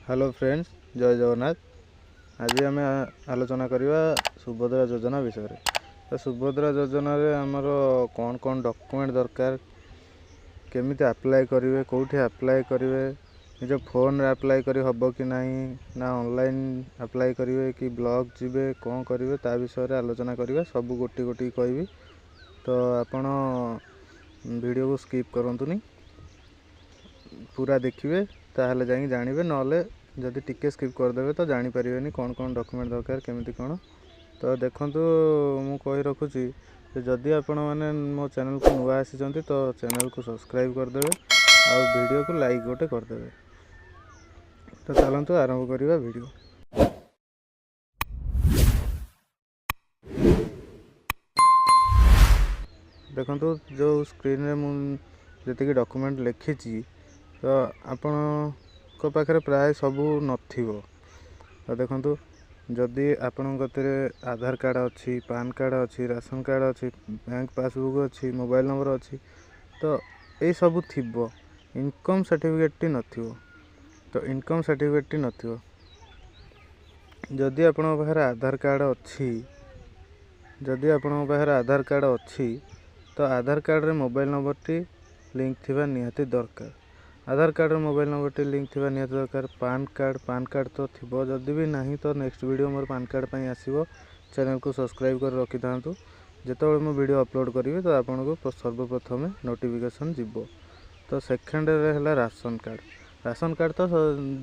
Hello friends, जय जगन्नाथ। आज आम आलोचना करवा सुभद्रा योजना विषय में। तो सुभद्रा योजना रे आमर कौन कौन डॉक्यूमेंट दरकार, केमी अप्लाई करेंगे, कौटी अप्लाई करेंगे, निज फोन रे अप्लाई कर हम कि नहीं ना ऑनलाइन अप्लाई करेंगे कि ब्लॉक जीवे कौन करेंगे ता विषय में आलोचना करवा। सब गोटी गोटी कहबी, तो आपण वीडियो को स्किप करंतुनी, पूरा देखिए ताहले जाई जानिबे। नले जदि टिके स्किप करदेवे तो जानी परिबेनी कौन कौन डॉक्यूमेंट दरकार केमिति कौन। तो देखंतु मु कहि रखुची जदि आपण माने मो चैनल को नुआ आसी तो चैनल को सब्सक्राइब करदेवे और वीडियो को लाइक गोटे करदेवे। तो चलंतु आरंभ करिबा वीडियो। देखंतु जो स्क्रीन रे मु जति डॉक्यूमेंट लिखी तो आपण को पाखरे प्राय सबू नथिबो। तो देखंतु जदि आपण गतरे आधार कार्ड अच्छी, पान कार्ड अच्छी, राशन कार्ड अच्छी, बैंक पासबुक अच्छी, मोबाइल नंबर अच्छी, तो ये सब थिबो। इनकम सर्टिफिकेट टी नथिबो। तो इनकम सर्टिफिकेट टी नथिबो। जदि आपण पाखरे आधार कार्ड अच्छी, जदि आपण पाखरे आधार कार्ड अच्छी तो आधार कार्ड रे मोबाइल नंबर टी लिंक थिबा निहाती दरकार। आधार कार्ड रे मोबाइल नंबर टी लिंक थिबा निहाती दरकार। पान कार्ड तो थिबो, जदि भी नहीं तो नेक्स्ट वीडियो मोर पान कार्ड पई आसीबो। चैनल को सब्सक्राइब कर रखि थांतु, जेतबेले मो वीडियो अपलोड करिवे तो आपन को सर्वप्रथम नोटिफिकेशन जिवो। तो सेकंड रे हला राशन कार्ड। राशन कार्ड तो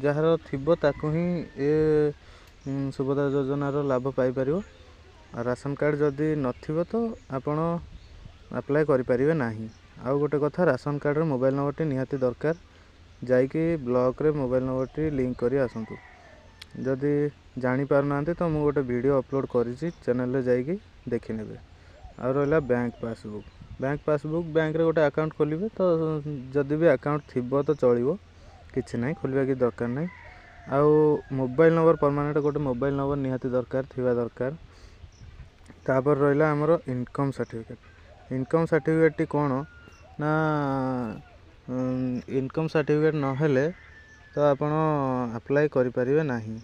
जहार थिबो ताकू ही ए सुभद्रा योजना रो लाभ पाई परिबो। राशन कार्ड जदि नथिबो तो आपण अप्लाई करि परिबे नाही। आउ गोटे कथा, राशन कार्ड रे मोबाइल नंबर टी निहाती दरकार। जाइकी ब्लॉक रे मोबाइल नंबर टी लिंक करी आसंतु। जदि जानी पार नांती तो मु गोटे वीडियो अपलोड करिछि, चैनल रे जाइकी देखि नेबे। आ रहला bank passbook. Bank passbook bank रे गोटे अकाउंट खोलिबे, तो जदि भी अकाउंट थिबो तो चलिबो, किछि नाही खोलिबा की दरकार नाही। आउ मोबाइल नंबर परमानेंट गोटे मोबाइल नंबर निहाती दरकार थिबा दरकार। तापर रहला हमरो इनकम सर्टिफिकेट। इनकम सर्टिफिकेट टी कोन ना, इनकम सर्टिफिकेट न हेले तो आपण अप्लाई करि परिबे नाही।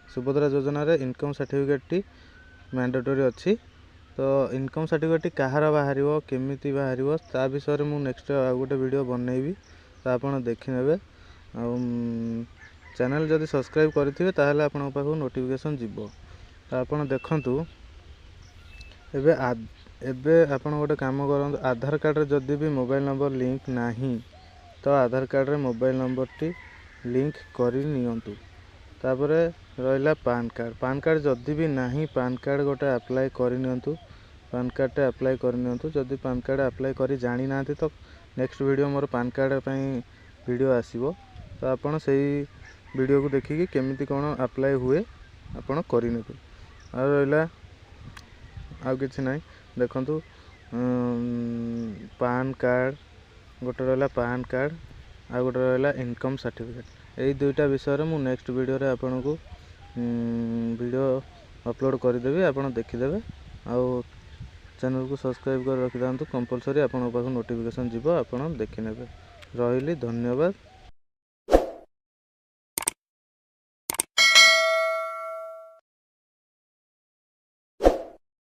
सुभद्रा योजना रे इनकम सर्टिफिकेट टी मैंडेटरी अछि। तो इनकम सर्टिफिकेट टी कहार बाहरिबो, केमिति बाहरिबो ता विषय रे मु नेक्स्ट आ गोटे वीडियो बनैबी, तो आपण देखि नेबे। आ चैनल जदि सब्सक्राइब करथिबे ताहले आपण पाखु नोटिफिकेशन जिवो। तो आपण देखंतु एबे आपण गोटे काम करंतु, आधार कार्ड रे जदि भी मोबाइल नंबर लिंक नाही तो आधार कार्ड रे मोबाइल नंबर टी लिंक करि नियंतु। तापरे रहला पान कार्ड। पान कार्ड जदि भी नाही, पान कार्ड गोटे अप्लाई करि नियंतु। पान कार्ड टे अप्लाई करि नियंतु। जदि पान कार्ड अप्लाई करि जानि नांती तो नेक्स्ट वीडियो मोर पान कार्ड पई वीडियो आसीबो। तो आपण सेही वीडियो को देखिकी केमिति कोन अप्लाई हुए आपण करि नेबे। आ रहला आ किछि नाही, देखंतु पान कार्ड गोटे रहला, पान कार्ड आ गोटे रहला इनकम सर्टिफिकेट। एई दुईटा विषय रे मु नेक्स्ट वीडियो रे आपन को वीडियो अपलोड कर देबी, आपन देखि देबे। आ चैनल को सब्सक्राइब कर रखि दांतु कंपलसरी, आपन पाखु नोटिफिकेशन जिवो, आपन देखि नेबे। रहिली, धन्यवाद।